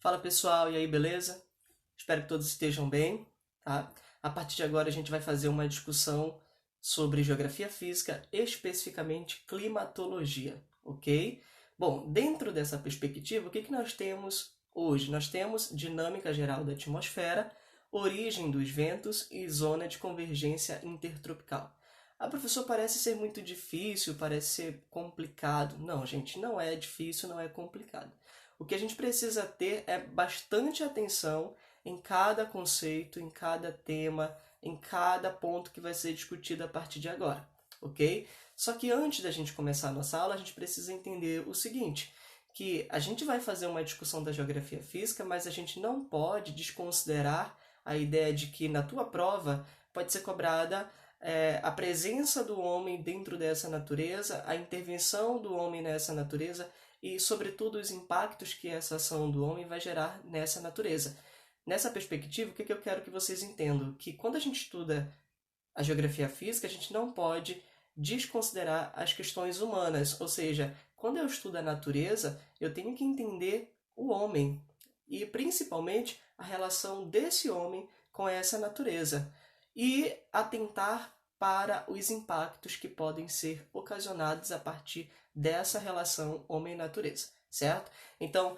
Fala pessoal, e aí, beleza? Espero que todos estejam bem, tá? A partir de agora a gente vai fazer uma discussão sobre geografia física, especificamente climatologia, ok? Bom, dentro dessa perspectiva, o que nós temos hoje? Nós temos dinâmica geral da atmosfera, origem dos ventos e zona de convergência intertropical. Ah, professor, parece ser muito difícil, parece ser complicado. Não, gente, não é difícil, não é complicado. O que a gente precisa ter é bastante atenção em cada conceito, em cada tema, em cada ponto que vai ser discutido a partir de agora, ok? Só que antes da gente começar a nossa aula, a gente precisa entender o seguinte, que a gente vai fazer uma discussão da geografia física, mas a gente não pode desconsiderar a ideia de que na tua prova pode ser cobrada a presença do homem dentro dessa natureza, a intervenção do homem nessa natureza e, sobretudo, os impactos que essa ação do homem vai gerar nessa natureza. Nessa perspectiva, o que eu quero que vocês entendam? Que quando a gente estuda a geografia física, a gente não pode desconsiderar as questões humanas, ou seja, quando eu estudo a natureza, eu tenho que entender o homem e, principalmente, a relação desse homem com essa natureza e atentar para os impactos que podem ser ocasionados a partir dessa relação homem-natureza, certo? Então,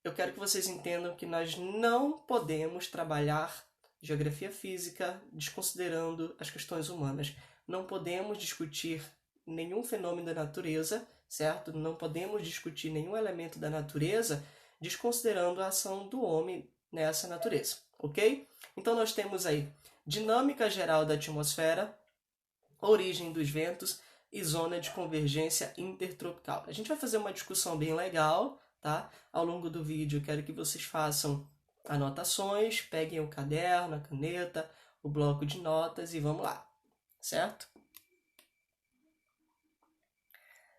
eu quero que vocês entendam que nós não podemos trabalhar geografia física desconsiderando as questões humanas. Não podemos discutir nenhum fenômeno da natureza, certo? Não podemos discutir nenhum elemento da natureza desconsiderando a ação do homem nessa natureza, ok? Então nós temos aí dinâmica geral da atmosfera, origem dos ventos e zona de convergência intertropical. A gente vai fazer uma discussão bem legal, tá? Ao longo do vídeo, eu quero que vocês façam anotações, peguem o caderno, a caneta, o bloco de notas e vamos lá, certo?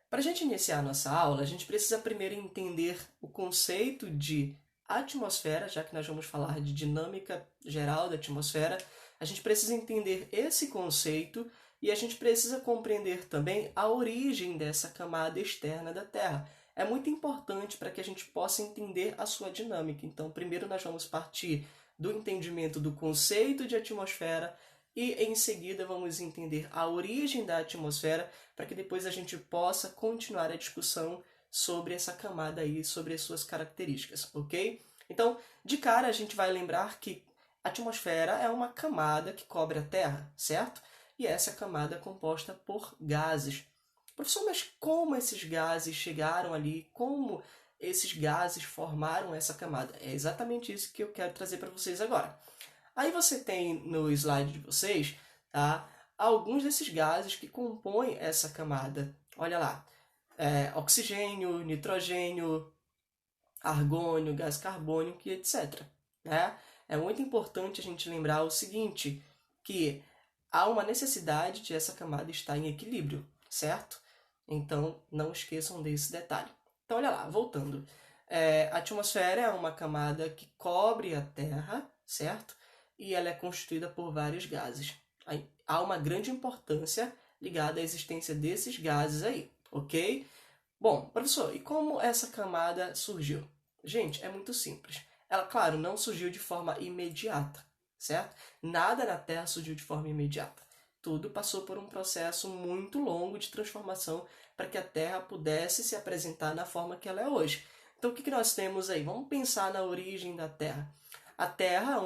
Para a gente iniciar a nossa aula, a gente precisa primeiro entender o conceito de atmosfera, já que nós vamos falar de dinâmica geral da atmosfera, a gente precisa entender esse conceito e a gente precisa compreender também a origem dessa camada externa da Terra. É muito importante para que a gente possa entender a sua dinâmica. Então, primeiro nós vamos partir do entendimento do conceito de atmosfera e, em seguida, vamos entender a origem da atmosfera para que depois a gente possa continuar a discussão sobre essa camada aí, sobre as suas características, ok? Então, de cara, a gente vai lembrar que a atmosfera é uma camada que cobre a Terra, certo? E essa camada é composta por gases. Professor, mas como esses gases chegaram ali? Como esses gases formaram essa camada? É exatamente isso que eu quero trazer para vocês agora. Aí você tem no slide de vocês, tá, alguns desses gases que compõem essa camada. Olha lá, oxigênio, nitrogênio, argônio, gás carbônico e etc. Né? É muito importante a gente lembrar o seguinte, que há uma necessidade de essa camada estar em equilíbrio, certo? Então, não esqueçam desse detalhe. Então, olha lá, voltando. A atmosfera é uma camada que cobre a Terra, certo? E ela é constituída por vários gases. Aí, há uma grande importância ligada à existência desses gases aí, ok? Bom, professor, e como essa camada surgiu? Gente, é muito simples. Ela, claro, não surgiu de forma imediata, certo? Nada na Terra surgiu de forma imediata. Tudo passou por um processo muito longo de transformação para que a Terra pudesse se apresentar na forma que ela é hoje. Então, o que nós temos aí? Vamos pensar na origem da Terra. A Terra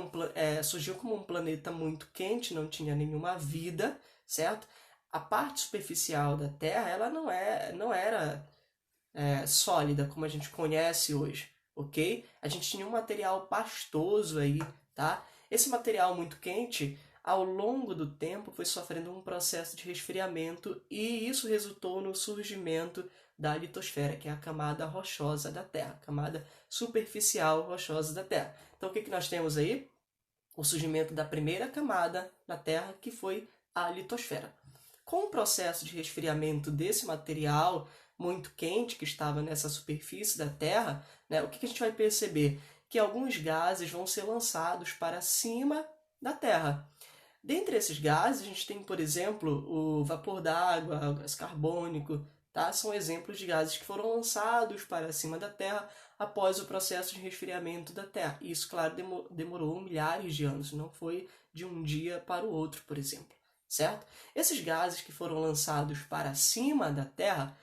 surgiu como um planeta muito quente, não tinha nenhuma vida, certo? A parte superficial da Terra ela não era sólida como a gente conhece hoje, ok? A gente tinha um material pastoso aí, tá? Esse material muito quente, ao longo do tempo, foi sofrendo um processo de resfriamento e isso resultou no surgimento da litosfera, que é a camada rochosa da Terra, a camada superficial rochosa da Terra. Então, o que nós temos aí? O surgimento da primeira camada na Terra, que foi a litosfera. Com o processo de resfriamento desse material muito quente que estava nessa superfície da Terra, né, o que a gente vai perceber? Que alguns gases vão ser lançados para cima da Terra. Dentre esses gases, a gente tem, por exemplo, o vapor d'água, o gás carbônico, tá? São exemplos de gases que foram lançados para cima da Terra após o processo de resfriamento da Terra. E isso, claro, demorou milhares de anos, não foi de um dia para o outro, por exemplo, certo? Esses gases que foram lançados para cima da Terra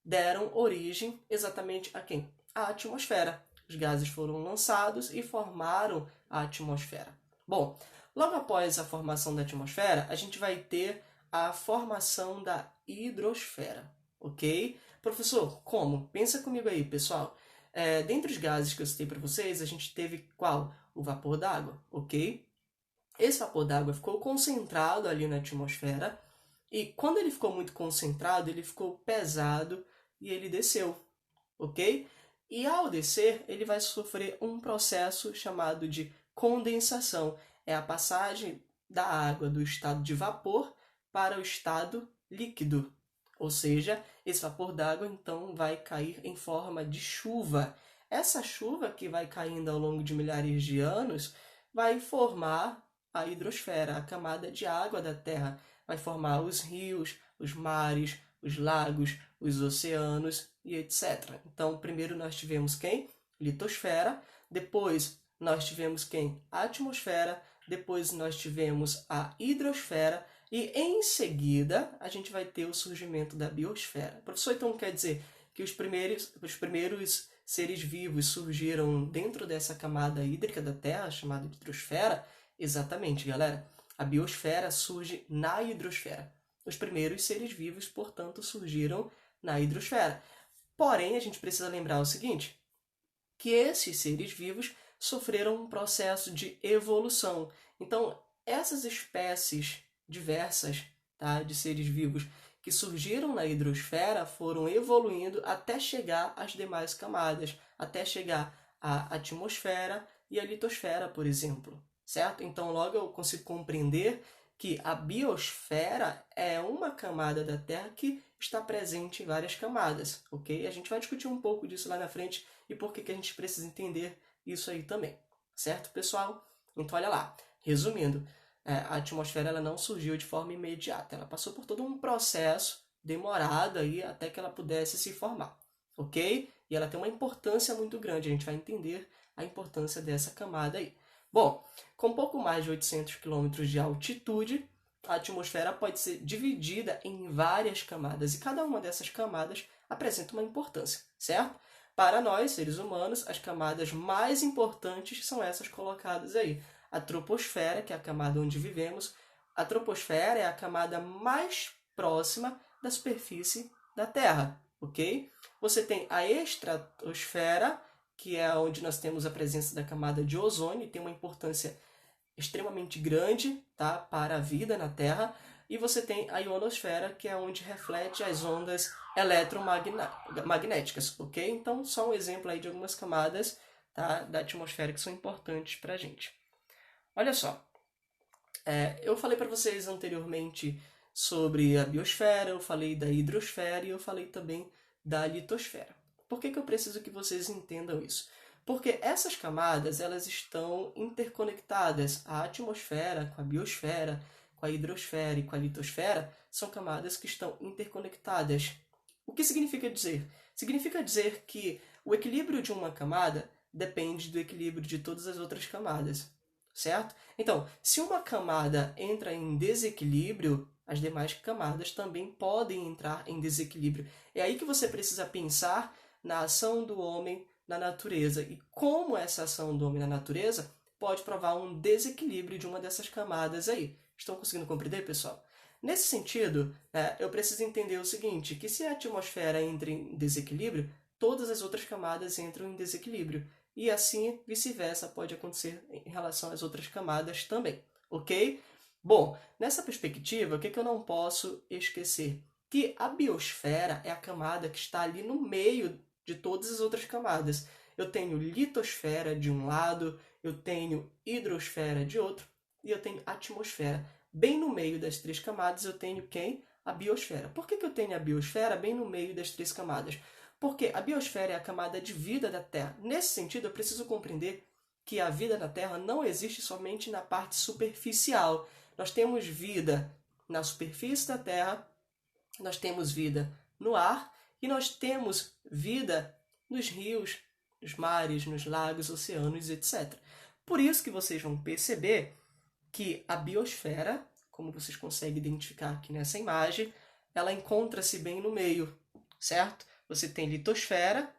deram origem exatamente a quem? A atmosfera. Os gases foram lançados e formaram a atmosfera. Bom, logo após a formação da atmosfera, a gente vai ter a formação da hidrosfera, ok? Professor, como? Pensa comigo aí, pessoal. Dentre os gases que eu citei para vocês, a gente teve qual? O vapor d'água, ok? Esse vapor d'água ficou concentrado ali na atmosfera e quando ele ficou muito concentrado, ele ficou pesado e ele desceu, ok? E ao descer, ele vai sofrer um processo chamado de condensação. É a passagem da água do estado de vapor para o estado líquido. Ou seja, esse vapor d'água então vai cair em forma de chuva. Essa chuva que vai caindo ao longo de milhares de anos vai formar a hidrosfera, a camada de água da Terra. Vai formar os rios, os mares, os lagos, os oceanos e etc. Então, primeiro nós tivemos quem? Litosfera. Depois nós tivemos quem? A atmosfera. Depois nós tivemos a hidrosfera. E em seguida a gente vai ter o surgimento da biosfera. Professor, então quer dizer que os primeiros seres vivos surgiram dentro dessa camada hídrica da Terra, chamada de hidrosfera? Exatamente, galera. A biosfera surge na hidrosfera. Os primeiros seres vivos, portanto, surgiram na hidrosfera. Porém, a gente precisa lembrar o seguinte, que esses seres vivos sofreram um processo de evolução. Então, essas espécies diversas, tá, de seres vivos que surgiram na hidrosfera foram evoluindo até chegar às demais camadas, até chegar à atmosfera e à litosfera, por exemplo, certo? Então, logo eu consigo compreender que a biosfera é uma camada da Terra que está presente em várias camadas, ok? A gente vai discutir um pouco disso lá na frente e por que a gente precisa entender isso aí também, certo, pessoal? Então, olha lá, resumindo, a atmosfera ela não surgiu de forma imediata, ela passou por todo um processo demorado aí até que ela pudesse se formar, ok? E ela tem uma importância muito grande, a gente vai entender a importância dessa camada aí. Bom, com pouco mais de 800 km de altitude, a atmosfera pode ser dividida em várias camadas e cada uma dessas camadas apresenta uma importância, certo? Para nós, seres humanos, as camadas mais importantes são essas colocadas aí. A troposfera, que é a camada onde vivemos, a troposfera é a camada mais próxima da superfície da Terra, ok? Você tem a estratosfera, que é onde nós temos a presença da camada de ozônio, e tem uma importância extremamente grande, tá, para a vida na Terra. E você tem a ionosfera, que é onde reflete as ondas eletromagnéticas, ok? Então, só um exemplo aí de algumas camadas, tá, da atmosfera que são importantes para a gente. Olha só, eu falei para vocês anteriormente sobre a biosfera, eu falei da hidrosfera e eu falei também da litosfera. Por que eu preciso que vocês entendam isso? Porque essas camadas elas estão interconectadas. A atmosfera com a biosfera, com a hidrosfera e com a litosfera são camadas que estão interconectadas. O que significa dizer? Significa dizer que o equilíbrio de uma camada depende do equilíbrio de todas as outras camadas, certo? Então, se uma camada entra em desequilíbrio, as demais camadas também podem entrar em desequilíbrio. É aí que você precisa pensar na ação do homem na natureza e como essa ação do homem na natureza pode provar um desequilíbrio de uma dessas camadas aí. Estão conseguindo compreender, pessoal? Nesse sentido, eu preciso entender o seguinte, que se a atmosfera entra em desequilíbrio, todas as outras camadas entram em desequilíbrio. E assim, vice-versa, pode acontecer em relação às outras camadas também, ok? Bom, nessa perspectiva, o que eu não posso esquecer? Que a biosfera é a camada que está ali no meio de todas as outras camadas. Eu tenho litosfera de um lado, eu tenho hidrosfera de outro, e eu tenho atmosfera. Bem no meio das três camadas eu tenho quem? A biosfera. Por que eu tenho a biosfera bem no meio das três camadas? Porque a biosfera é a camada de vida da Terra. Nesse sentido, eu preciso compreender que a vida na Terra não existe somente na parte superficial. Nós temos vida na superfície da Terra, nós temos vida no ar E nós temos vida nos rios, nos mares, nos lagos, oceanos, etc. Por isso que vocês vão perceber que a biosfera, como vocês conseguem identificar aqui nessa imagem, ela encontra-se bem no meio, certo? Você tem litosfera,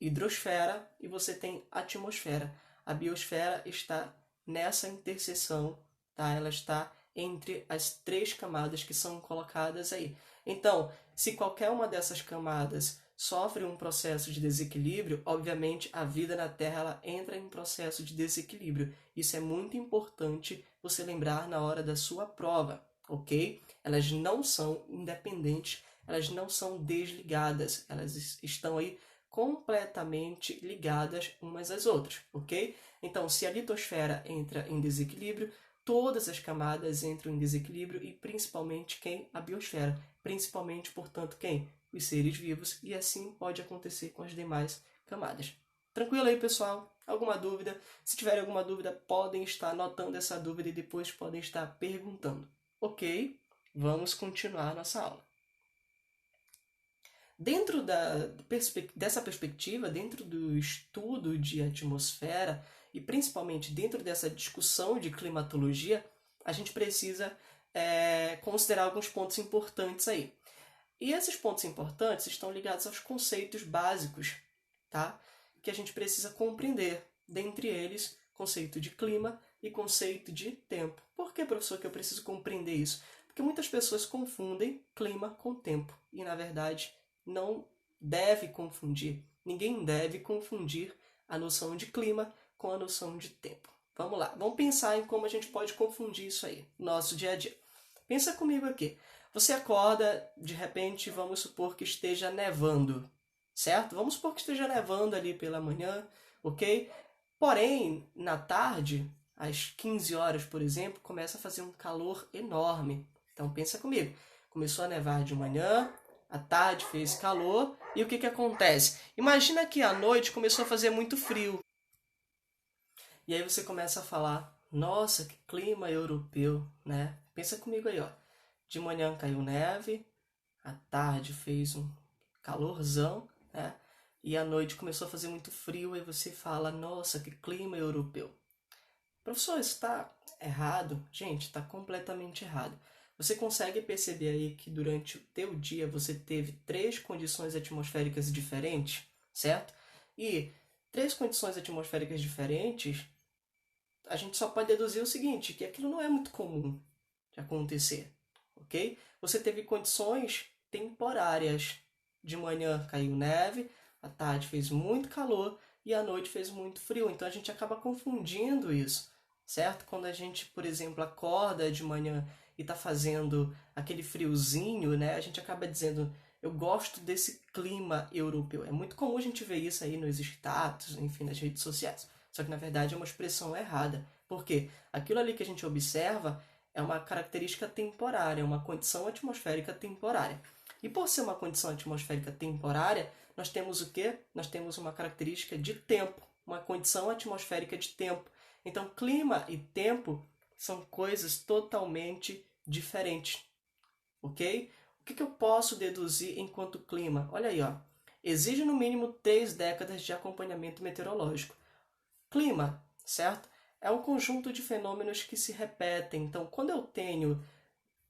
hidrosfera e você tem atmosfera. A biosfera está nessa interseção, tá? Ela está entre as 3 camadas que são colocadas aí. Então, se qualquer uma dessas camadas sofre um processo de desequilíbrio, obviamente a vida na Terra ela entra em processo de desequilíbrio. Isso é muito importante você lembrar na hora da sua prova, ok? Elas não são independentes, elas não são desligadas, elas estão aí completamente ligadas umas às outras, ok? Então, se a litosfera entra em desequilíbrio, todas as camadas entram em desequilíbrio e principalmente quem? A biosfera. Principalmente, portanto, quem? Os seres vivos, e assim pode acontecer com as demais camadas. Tranquilo aí, pessoal? Alguma dúvida? Se tiverem alguma dúvida, podem estar anotando essa dúvida e depois podem estar perguntando. Ok? Vamos continuar nossa aula. Dentro dessa perspectiva, dentro do estudo de atmosfera e principalmente dentro dessa discussão de climatologia, a gente precisa considerar alguns pontos importantes aí. E esses pontos importantes estão ligados aos conceitos básicos, tá? Que a gente precisa compreender. Dentre eles, conceito de clima e conceito de tempo. Por que, professor, que eu preciso compreender isso? Porque muitas pessoas confundem clima com tempo. E, na verdade, não deve confundir. Ninguém deve confundir a noção de clima com a noção de tempo. Vamos lá, vamos pensar em como a gente pode confundir isso aí no nosso dia a dia. Pensa comigo aqui. Você acorda, de repente, vamos supor que esteja nevando, certo? Vamos supor que esteja nevando ali pela manhã, ok? Porém, na tarde, às 15 horas, por exemplo, começa a fazer um calor enorme. Então, pensa comigo. Começou a nevar de manhã, à tarde fez calor, e o que acontece? Imagina que à noite começou a fazer muito frio. E aí você começa a falar, nossa, que clima europeu, né? Pensa comigo aí, ó. De manhã caiu neve, à tarde fez um calorzão, né? E à noite começou a fazer muito frio e você fala, nossa, que clima europeu. Professor, isso está errado? Gente, está completamente errado. Você consegue perceber aí que durante o teu dia você teve 3 condições atmosféricas diferentes, certo? E 3 condições atmosféricas diferentes, a gente só pode deduzir o seguinte, que aquilo não é muito comum de acontecer, ok? Você teve condições temporárias. De manhã caiu neve, à tarde fez muito calor e à noite fez muito frio. Então a gente acaba confundindo isso, certo? Quando a gente, por exemplo, acorda de manhã e está fazendo aquele friozinho, né? A gente acaba dizendo, eu gosto desse clima europeu. É muito comum a gente ver isso aí nos status, enfim, nas redes sociais. Só que na verdade é uma expressão errada. Por quê? Aquilo ali que a gente observa é uma característica temporária, uma condição atmosférica temporária. E por ser uma condição atmosférica temporária, nós temos o quê? Nós temos uma característica de tempo, uma condição atmosférica de tempo. Então, clima e tempo são coisas totalmente diferentes, ok? O que eu posso deduzir enquanto clima? Olha aí, ó. Exige no mínimo 3 décadas de acompanhamento meteorológico. Clima, certo? É um conjunto de fenômenos que se repetem. Então, quando eu tenho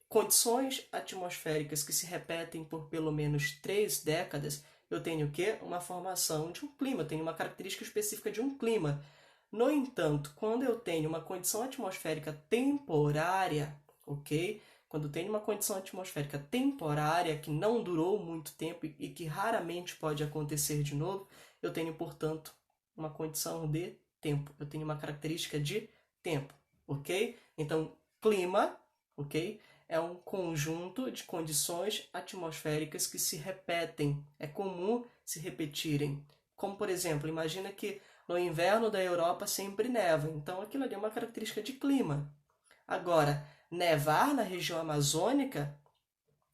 condições atmosféricas que se repetem por pelo menos 3 décadas, eu tenho o quê? Uma formação de um clima, eu tenho uma característica específica de um clima. No entanto, quando eu tenho uma condição atmosférica temporária, ok? Quando eu tenho uma condição atmosférica temporária que não durou muito tempo e que raramente pode acontecer de novo, eu tenho, portanto, uma condição de tempo. Eu tenho uma característica de tempo, ok? Então, clima, ok? É um conjunto de condições atmosféricas que se repetem. É comum se repetirem. Como, por exemplo, imagina que no inverno da Europa sempre neva. Então, aquilo ali é uma característica de clima. Agora, nevar na região amazônica,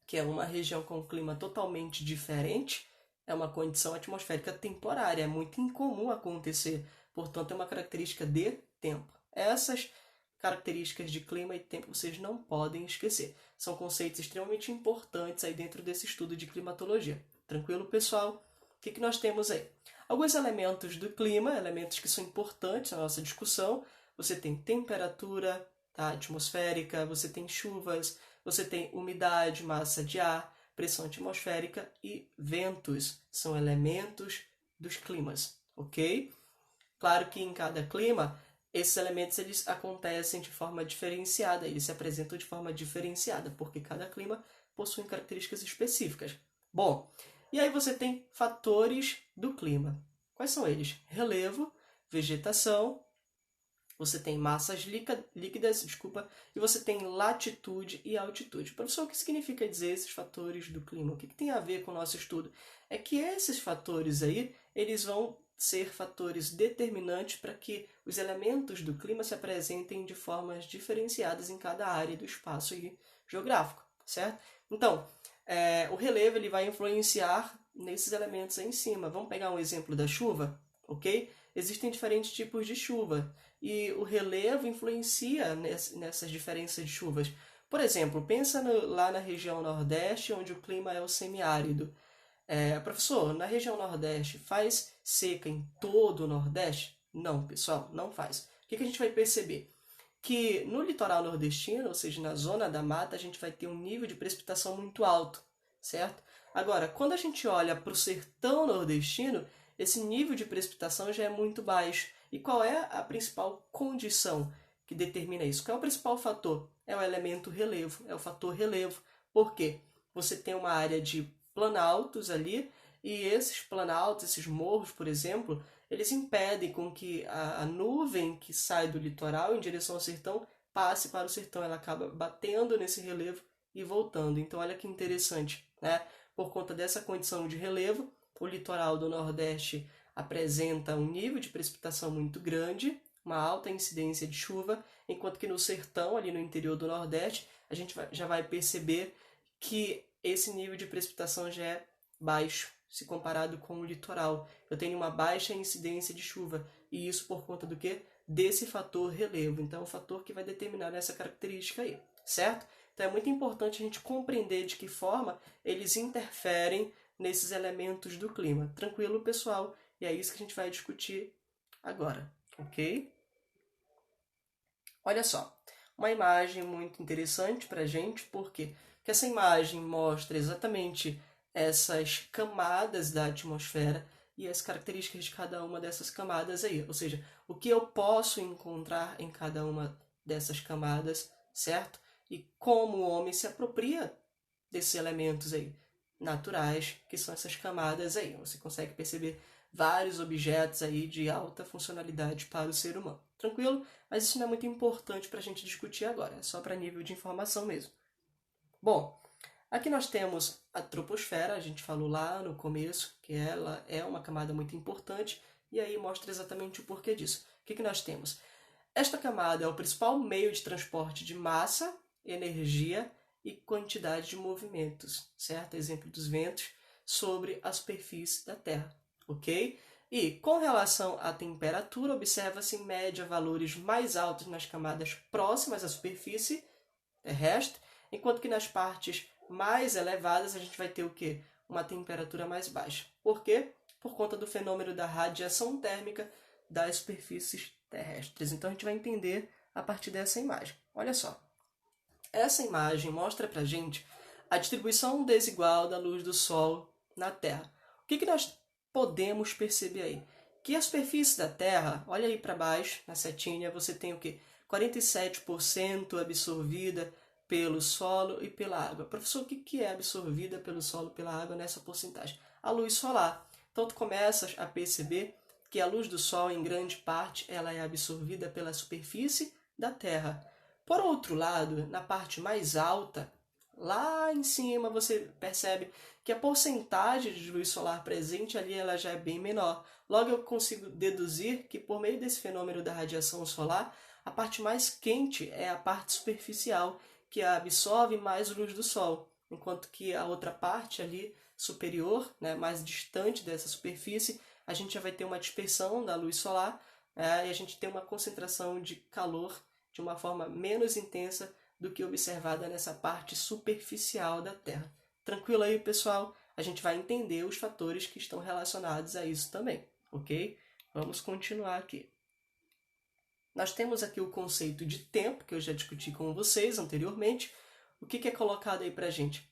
que é uma região com um clima totalmente diferente, é uma condição atmosférica temporária. É muito incomum acontecer. Portanto, é uma característica de tempo. Essas características de clima e tempo vocês não podem esquecer. São conceitos extremamente importantes aí dentro desse estudo de climatologia. Tranquilo, pessoal? O que nós temos aí? Alguns elementos do clima, elementos que são importantes na nossa discussão. Você tem temperatura, tá, atmosférica, você tem chuvas, você tem umidade, massa de ar, pressão atmosférica e ventos. São elementos dos climas, ok? Claro que em cada clima, esses elementos eles acontecem de forma diferenciada, eles se apresentam de forma diferenciada, porque cada clima possui características específicas. Bom, e aí você tem fatores do clima. Quais são eles? Relevo, vegetação, você tem massas líquidas, e você tem latitude e altitude. Professor, o que significa dizer esses fatores do clima? O que tem a ver com o nosso estudo? É que esses fatores aí, eles vão ser fatores determinantes para que os elementos do clima se apresentem de formas diferenciadas em cada área do espaço geográfico, certo? Então, o relevo ele vai influenciar nesses elementos aí em cima. Vamos pegar um exemplo da chuva, ok? Existem diferentes tipos de chuva e o relevo influencia nessas diferenças de chuvas. Por exemplo, pensa lá na região Nordeste, onde o clima é o semiárido. Professor, na região Nordeste faz seca em todo o Nordeste? Não, pessoal, não faz. O que a gente vai perceber? Que no litoral nordestino, ou seja, na zona da mata, a gente vai ter um nível de precipitação muito alto, certo? Agora, quando a gente olha para o sertão nordestino, esse nível de precipitação já é muito baixo. E qual é a principal condição que determina isso? Qual é o principal fator? É o elemento relevo, é o fator relevo. Por quê? Você tem uma área de planaltos ali, e esses planaltos, esses morros, por exemplo, eles impedem com que a nuvem que sai do litoral em direção ao sertão passe para o sertão. Ela acaba batendo nesse relevo e voltando. Então, olha que interessante, né? Por conta dessa condição de relevo, o litoral do Nordeste apresenta um nível de precipitação muito grande, uma alta incidência de chuva, enquanto que no sertão, ali no interior do Nordeste, a gente já vai perceber que esse nível de precipitação já é baixo, se comparado com o litoral. Eu tenho uma baixa incidência de chuva, e isso por conta do quê? Desse fator relevo. Então, é um fator que vai determinar essa característica aí, certo? Então, é muito importante a gente compreender de que forma eles interferem nesses elementos do clima. Tranquilo, pessoal? E é isso que a gente vai discutir agora, ok? Olha só, uma imagem muito interessante para a gente, porque essa imagem mostra exatamente essas camadas da atmosfera e as características de cada uma dessas camadas aí. Ou seja, o que eu posso encontrar em cada uma dessas camadas, certo? E como o homem se apropria desses elementos aí naturais, que são essas camadas aí. Você consegue perceber vários objetos aí de alta funcionalidade para o ser humano. Tranquilo? Mas isso não é muito importante para a gente discutir agora, é só para nível de informação mesmo. Bom, aqui nós temos a troposfera, a gente falou lá no começo que ela é uma camada muito importante, e aí mostra exatamente o porquê disso. O que nós temos? Esta camada é o principal meio de transporte de massa, energia e quantidade de movimentos, certo? Exemplo dos ventos sobre a superfície da Terra, ok? E com relação à temperatura, observa-se em média valores mais altos nas camadas próximas à superfície terrestre, enquanto que nas partes mais elevadas a gente vai ter o quê? Uma temperatura mais baixa. Por quê? Por conta do fenômeno da radiação térmica das superfícies terrestres. Então a gente vai entender a partir dessa imagem. Olha só. Essa imagem mostra pra gente a distribuição desigual da luz do Sol na Terra. O que nós podemos perceber aí? Que a superfície da Terra, olha aí para baixo, na setinha, você tem o quê? 47% absorvida pelo solo e pela água. Professor, o que é absorvida pelo solo e pela água nessa porcentagem? A luz solar. Então, tu começas a perceber que a luz do Sol, em grande parte, ela é absorvida pela superfície da Terra. Por outro lado, na parte mais alta, lá em cima, você percebe que a porcentagem de luz solar presente ali ela já é bem menor. Logo, eu consigo deduzir que, por meio desse fenômeno da radiação solar, a parte mais quente é a parte superficial, que absorve mais luz do Sol, enquanto que a outra parte ali superior, né, mais distante dessa superfície, a gente já vai ter uma dispersão da luz solar e a gente tem uma concentração de calor de uma forma menos intensa do que observada nessa parte superficial da Terra. Tranquilo aí, pessoal? a gente vai entender os fatores que estão relacionados a isso também, ok? Vamos continuar aqui. Nós temos aqui o conceito de tempo, que eu já discuti com vocês anteriormente. O que é colocado aí para a gente?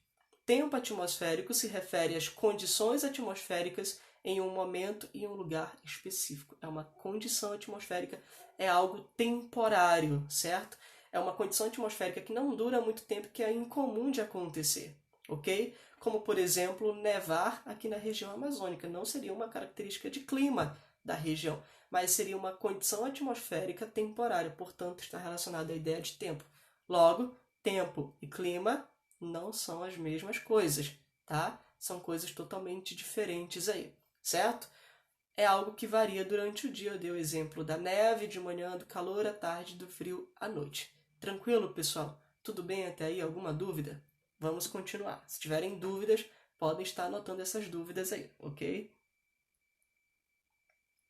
Tempo atmosférico se refere às condições atmosféricas em um momento e um lugar específico. É uma condição atmosférica, é algo temporário, certo? É uma condição atmosférica que não dura muito tempo, que é incomum de acontecer, ok? Como, por exemplo, nevar aqui na região amazônica. Não seria uma característica de clima da região, mas seria uma condição atmosférica temporária, portanto, está relacionada à ideia de tempo. Logo, tempo e clima não são as mesmas coisas, tá? São coisas totalmente diferentes aí, certo? É algo que varia durante o dia. Eu dei o exemplo da neve de manhã, do calor à tarde, do frio à noite. Tranquilo, pessoal? Tudo bem até aí? Alguma dúvida? Vamos continuar. Se tiverem dúvidas, podem estar anotando essas dúvidas aí, ok?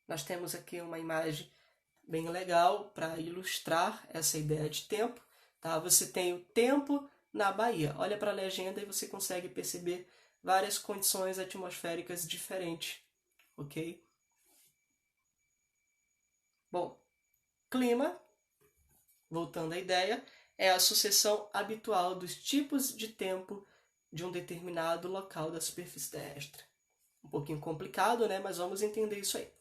Nós temos aqui uma imagem bem legal para ilustrar essa ideia de tempo, tá? Você tem o tempo na Bahia. Olha para a legenda e você consegue perceber várias condições atmosféricas diferentes, ok? Bom, clima, voltando à ideia, é a sucessão habitual dos tipos de tempo de um determinado local da superfície terrestre. Um pouquinho complicado, né? Mas vamos entender isso aí.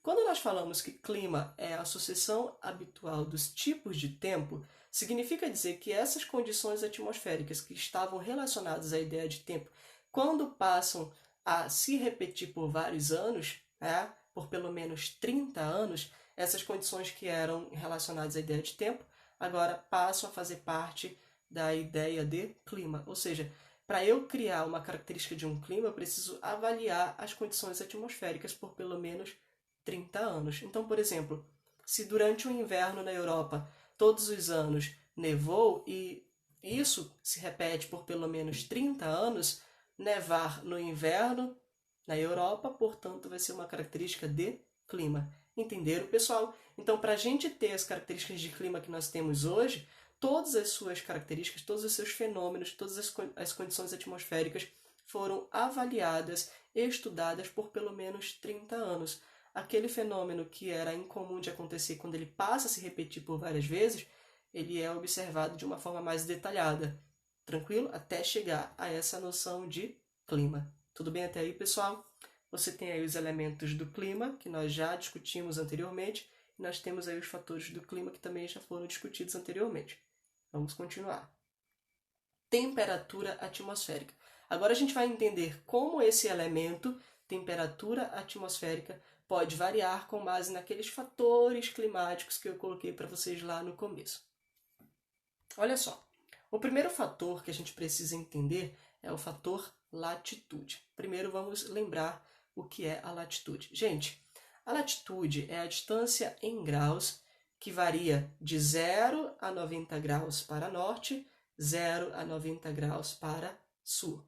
Quando nós falamos que clima é a sucessão habitual dos tipos de tempo, significa dizer que essas condições atmosféricas que estavam relacionadas à ideia de tempo, quando passam a se repetir por vários anos, né, por pelo menos 30 anos, essas condições que eram relacionadas à ideia de tempo, agora passam a fazer parte da ideia de clima. Ou seja, para eu criar uma característica de um clima, eu preciso avaliar as condições atmosféricas por pelo menos 30 anos. Então, por exemplo, se durante o inverno na Europa todos os anos nevou e isso se repete por pelo menos 30 anos, nevar no inverno na Europa, portanto, vai ser uma característica de clima. Entenderam, pessoal? Então, para a gente ter as características de clima que nós temos hoje, todas as suas características, todos os seus fenômenos, todas as condições atmosféricas foram avaliadas e estudadas por pelo menos 30 anos. Aquele fenômeno que era incomum de acontecer quando ele passa a se repetir por várias vezes, ele é observado de uma forma mais detalhada. Tranquilo? Até chegar a essa noção de clima. Tudo bem até aí, pessoal? Você tem aí os elementos do clima, que nós já discutimos anteriormente, e nós temos aí os fatores do clima, que também já foram discutidos anteriormente. Vamos continuar. Temperatura atmosférica. Agora a gente vai entender como esse elemento, temperatura atmosférica, pode variar com base naqueles fatores climáticos que eu coloquei para vocês lá no começo. Olha só, o primeiro fator que a gente precisa entender é o fator latitude. Primeiro vamos lembrar o que é a latitude. Gente, a latitude é a distância em graus que varia de 0 a 90 graus para norte, 0 a 90 graus para sul,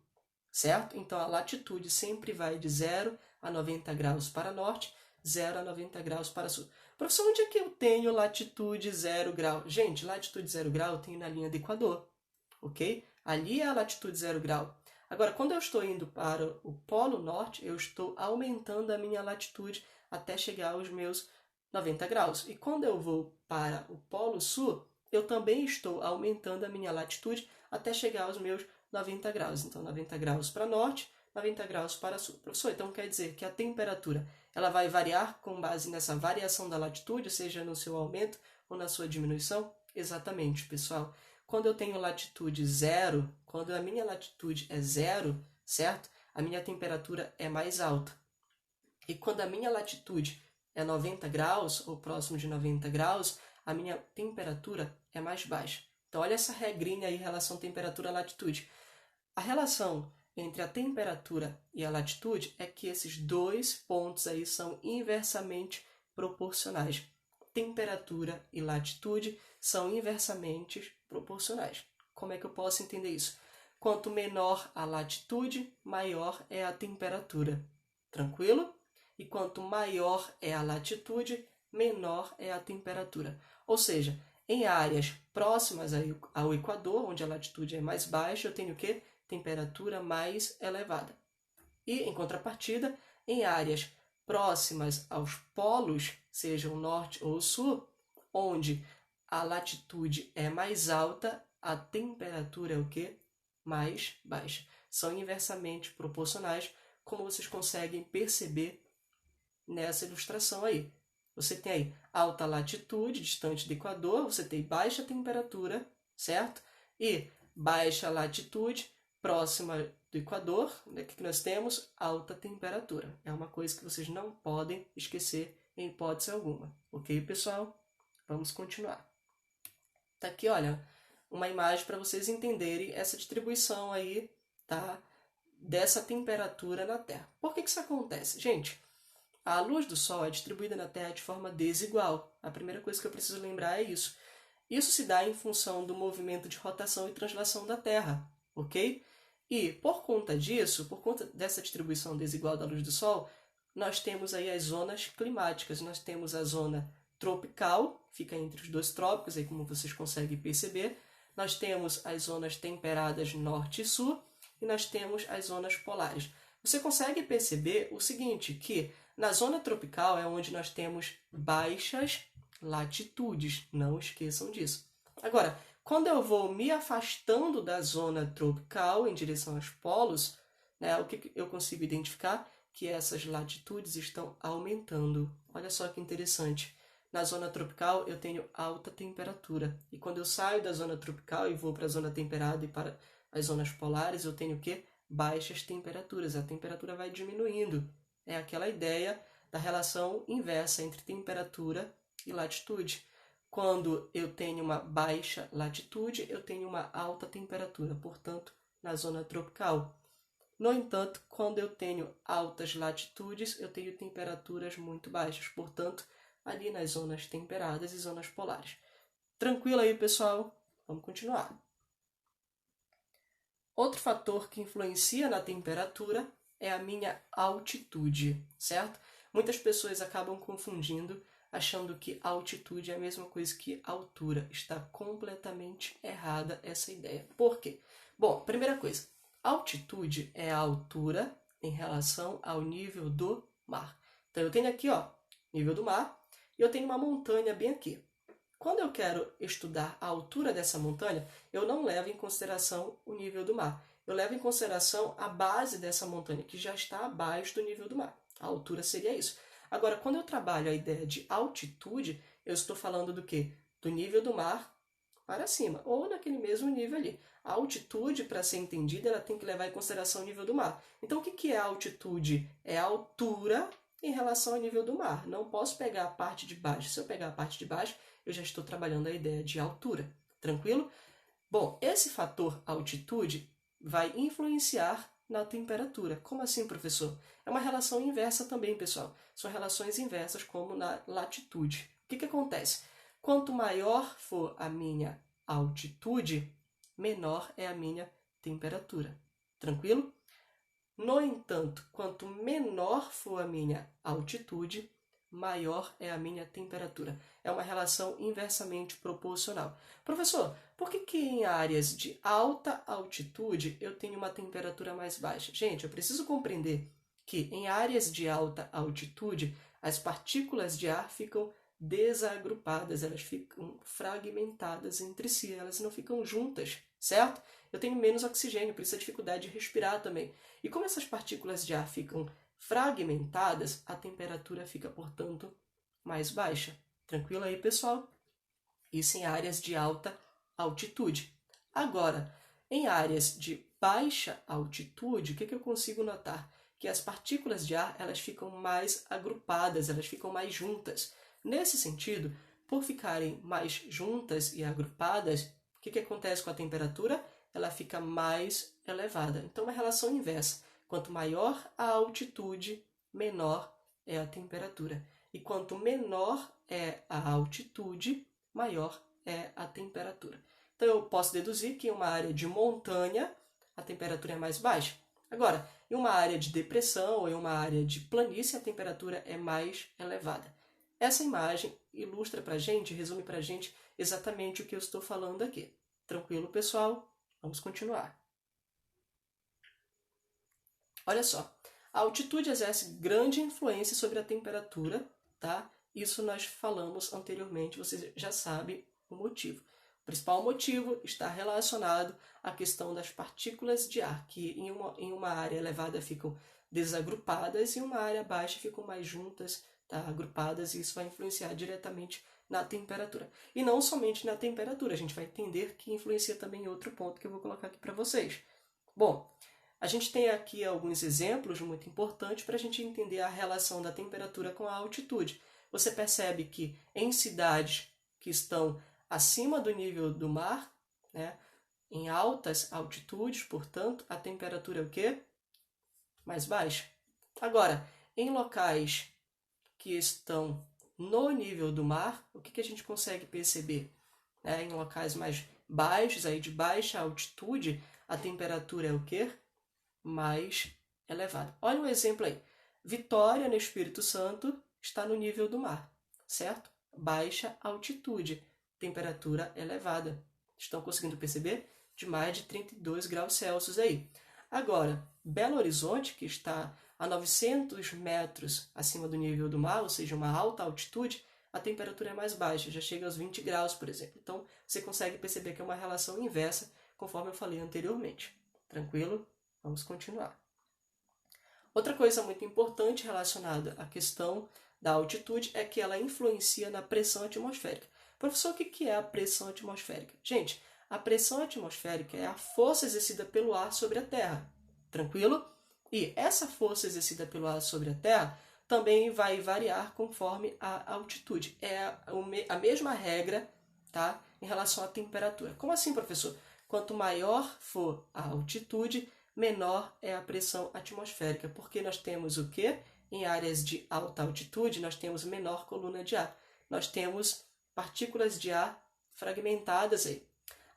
certo? Então, a latitude sempre vai de 0 a 90 graus para norte, 0 a 90 graus para sul. Professor, onde é que eu tenho latitude 0 grau? Gente, latitude 0 grau eu tenho na linha do Equador, ok? Ali é a latitude 0 grau. Agora, quando eu estou indo para o Polo Norte, eu estou aumentando a minha latitude até chegar aos meus 90 graus. E quando eu vou para o Polo Sul, eu também estou aumentando a minha latitude até chegar aos meus 90 graus. Então, 90 graus para norte, 90 graus para sul. Professor, então quer dizer que a temperatura ela vai variar com base nessa variação da latitude, seja no seu aumento ou na sua diminuição? Exatamente, pessoal. Quando eu tenho latitude 0, quando a minha latitude é 0, certo? A minha temperatura é mais alta. E quando a minha latitude é 90 graus, ou próximo de 90 graus, a minha temperatura é mais baixa. Então, olha essa regrinha aí em relação à temperatura-latitude. A relação entre a temperatura e a latitude é que esses dois pontos aí são inversamente proporcionais. Temperatura e latitude são inversamente proporcionais. Como é que eu posso entender isso? Quanto menor a latitude, maior é a temperatura. Tranquilo? E quanto maior é a latitude, menor é a temperatura. Ou seja, em áreas próximas ao Equador, onde a latitude é mais baixa, eu tenho o quê? Temperatura mais elevada. E, em contrapartida, em áreas próximas aos polos, seja o norte ou o sul, onde a latitude é mais alta, a temperatura é o quê? Mais baixa. São inversamente proporcionais, como vocês conseguem perceber nessa ilustração aí. Você tem aí alta latitude, distante do Equador, você tem baixa temperatura, certo? E baixa latitude, próxima do Equador, né, que nós temos alta temperatura. É uma coisa que vocês não podem esquecer em hipótese alguma. Ok, pessoal? Vamos continuar. Tá aqui, olha, uma imagem para vocês entenderem essa distribuição aí, tá? Dessa temperatura na Terra. Por que isso acontece? Gente, a luz do Sol é distribuída na Terra de forma desigual. A primeira coisa que eu preciso lembrar é isso. Isso se dá em função do movimento de rotação e translação da Terra, ok? E por conta disso, por conta dessa distribuição desigual da luz do Sol, nós temos aí as zonas climáticas. Nós temos a zona tropical, fica entre os dois trópicos, aí como vocês conseguem perceber. Nós temos as zonas temperadas norte e sul, e nós temos as zonas polares. Você consegue perceber o seguinte, que na zona tropical é onde nós temos baixas latitudes, não esqueçam disso. Agora, quando eu vou me afastando da zona tropical em direção aos polos, né, o que eu consigo identificar? Que essas latitudes estão aumentando. Olha só que interessante. Na zona tropical eu tenho alta temperatura. E quando eu saio da zona tropical e vou para a zona temperada e para as zonas polares, eu tenho o quê? Baixas temperaturas. A temperatura vai diminuindo. É aquela ideia da relação inversa entre temperatura e latitude. Quando eu tenho uma baixa latitude, eu tenho uma alta temperatura, portanto, na zona tropical. No entanto, quando eu tenho altas latitudes, eu tenho temperaturas muito baixas, portanto, ali nas zonas temperadas e zonas polares. Tranquilo aí, pessoal? Vamos continuar. Outro fator que influencia na temperatura é a minha altitude, certo? Muitas pessoas acabam confundindo, achando que altitude é a mesma coisa que altura. Está completamente errada essa ideia. Por quê? Bom, primeira coisa, altitude é a altura em relação ao nível do mar. Então, eu tenho aqui, ó, nível do mar, e eu tenho uma montanha bem aqui. Quando eu quero estudar a altura dessa montanha, eu não levo em consideração o nível do mar. Eu levo em consideração a base dessa montanha, que já está abaixo do nível do mar. A altura seria isso. Agora, quando eu trabalho a ideia de altitude, eu estou falando do quê? Do nível do mar para cima, ou naquele mesmo nível ali. A altitude, para ser entendida, ela tem que levar em consideração o nível do mar. Então, o que é a altitude? É a altura em relação ao nível do mar. Não posso pegar a parte de baixo. Se eu pegar a parte de baixo, eu já estou trabalhando a ideia de altura. Tranquilo? Bom, esse fator altitude vai influenciar na temperatura. Como assim, professor? É uma relação inversa também, pessoal. São relações inversas como na latitude. O que acontece? Quanto maior for a minha altitude, menor é a minha temperatura. Tranquilo? No entanto, quanto menor for a minha altitude, maior é a minha temperatura. É uma relação inversamente proporcional. Professor, por que em áreas de alta altitude eu tenho uma temperatura mais baixa? Gente, eu preciso compreender que em áreas de alta altitude as partículas de ar ficam desagrupadas, elas ficam fragmentadas entre si, elas não ficam juntas, certo? Eu tenho menos oxigênio, por isso a dificuldade de respirar também. E como essas partículas de ar ficam fragmentadas, a temperatura fica, portanto, mais baixa. Tranquilo aí, pessoal? Isso em áreas de alta altitude. Agora, em áreas de baixa altitude, o que eu consigo notar? Que as partículas de ar elas ficam mais agrupadas, elas ficam mais juntas. Nesse sentido, por ficarem mais juntas e agrupadas, o que acontece com a temperatura? Ela fica mais elevada. Então, é uma relação inversa. Quanto maior a altitude, menor é a temperatura. E quanto menor é a altitude, maior é a temperatura. Então, eu posso deduzir que em uma área de montanha, a temperatura é mais baixa. Agora, em uma área de depressão ou em uma área de planície, a temperatura é mais elevada. Essa imagem ilustra para a gente, resume para a gente exatamente o que eu estou falando aqui. Tranquilo, pessoal? Vamos continuar. Olha só, A altitude exerce grande influência sobre a temperatura, tá? Isso nós falamos anteriormente, você já sabe o motivo. O principal motivo está relacionado à questão das partículas de ar, que em uma área elevada ficam desagrupadas e em uma área baixa ficam mais juntas, tá? Agrupadas, e isso vai influenciar diretamente na temperatura. E não somente na temperatura, a gente vai entender que influencia também em outro ponto que eu vou colocar aqui para vocês. Bom, a gente tem aqui alguns exemplos muito importantes para a gente entender a relação da temperatura com a altitude. Você percebe que em cidades que estão acima do nível do mar, né, em altas altitudes, portanto, a temperatura é o quê? Mais baixa. Agora, em locais que estão no nível do mar, o que a gente consegue perceber? Em locais mais baixos, aí de baixa altitude, a temperatura é o quê? Mais elevada. Olha um exemplo aí. Vitória, no Espírito Santo, está no nível do mar, certo? Baixa altitude, temperatura elevada. Estão conseguindo perceber? De mais de 32 graus Celsius aí. Agora, Belo Horizonte, que está a 900 metros acima do nível do mar, ou seja, uma alta altitude, a temperatura é mais baixa, já chega aos 20 graus, por exemplo. Então, você consegue perceber que é uma relação inversa, conforme eu falei anteriormente. Tranquilo? Vamos continuar. Outra coisa muito importante relacionada à questão da altitude é que ela influencia na pressão atmosférica. Professor, o que é a pressão atmosférica? Gente, a pressão atmosférica é a força exercida pelo ar sobre a Terra. Tranquilo? E essa força exercida pelo ar sobre a Terra também vai variar conforme a altitude. É a mesma regra, tá, em relação à temperatura. Como assim, professor? Quanto maior for a altitude, menor é a pressão atmosférica, porque nós temos o quê? Em áreas de alta altitude, nós temos menor coluna de ar. Nós temos partículas de ar fragmentadas aí.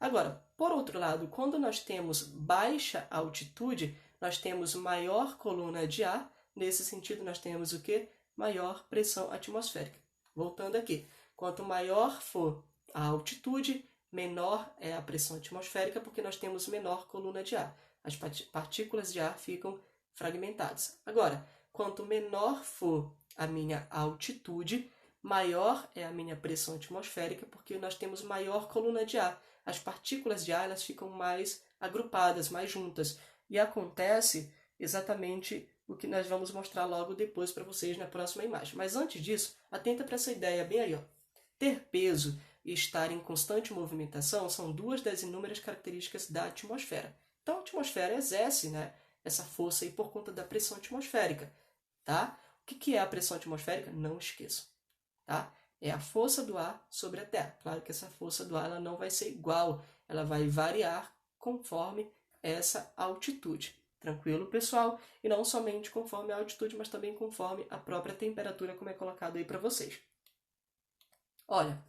Agora, por outro lado, quando nós temos baixa altitude, nós temos maior coluna de ar. Nesse sentido, nós temos o quê? Maior pressão atmosférica. Voltando aqui, quanto maior for a altitude, menor é a pressão atmosférica, porque nós temos menor coluna de ar. As partículas de ar ficam fragmentadas. Agora, quanto menor for a minha altitude, maior é a minha pressão atmosférica, porque nós temos maior coluna de ar. As partículas de ar elas ficam mais agrupadas, mais juntas. E acontece exatamente o que nós vamos mostrar logo depois para vocês na próxima imagem. Mas antes disso, atenta para essa ideia bem aí. Ó. Ter peso e estar em constante movimentação são duas das inúmeras características da atmosfera. Então, a atmosfera exerce, né, essa força aí por conta da pressão atmosférica. Tá? O que é a pressão atmosférica? Não esqueçam. Tá? É a força do ar sobre a Terra. Claro que essa força do ar ela não vai ser igual, ela vai variar conforme essa altitude. Tranquilo, pessoal? E não somente conforme a altitude, mas também conforme a própria temperatura, como é colocado aí para vocês. Olha,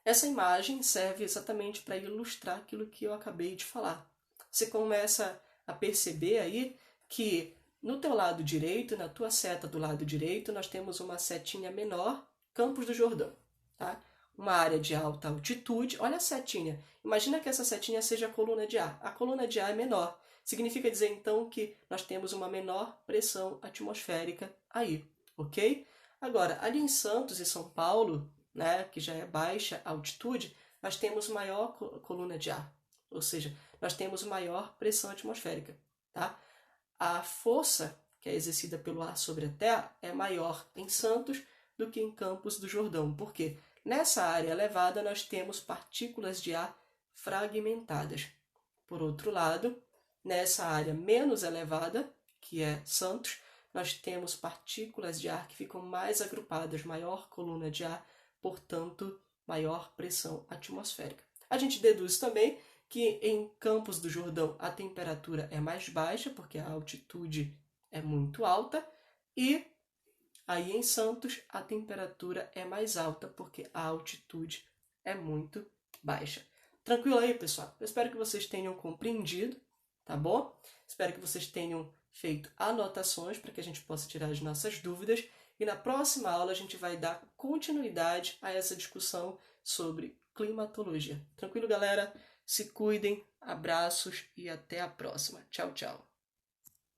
essa imagem serve exatamente para ilustrar aquilo que eu acabei de falar. Você começa a perceber aí que no teu lado direito, na tua seta do lado direito, nós temos uma setinha menor, Campos do Jordão. Tá? Uma área de alta altitude. Olha a setinha. Imagina que essa setinha seja a coluna de ar. A coluna de ar é menor. Significa dizer, então, que nós temos uma menor pressão atmosférica aí, ok? Agora, ali em Santos e São Paulo, né, que já é baixa altitude, nós temos maior coluna de ar. Ou seja, nós temos maior pressão atmosférica. Tá? A força que é exercida pelo ar sobre a Terra é maior em Santos do que em Campos do Jordão. Por quê? Nessa área elevada, nós temos partículas de ar fragmentadas. Por outro lado, nessa área menos elevada, que é Santos, nós temos partículas de ar que ficam mais agrupadas, maior coluna de ar, portanto, maior pressão atmosférica. A gente deduz também que em Campos do Jordão a temperatura é mais baixa, porque a altitude é muito alta, e aí em Santos a temperatura é mais alta, porque a altitude é muito baixa. Tranquilo aí, pessoal? Eu espero que vocês tenham compreendido, tá bom? Espero que vocês tenham feito anotações para que a gente possa tirar as nossas dúvidas. E na próxima aula a gente vai dar continuidade a essa discussão sobre climatologia. Tranquilo, galera? Se cuidem, abraços e até a próxima. Tchau, tchau.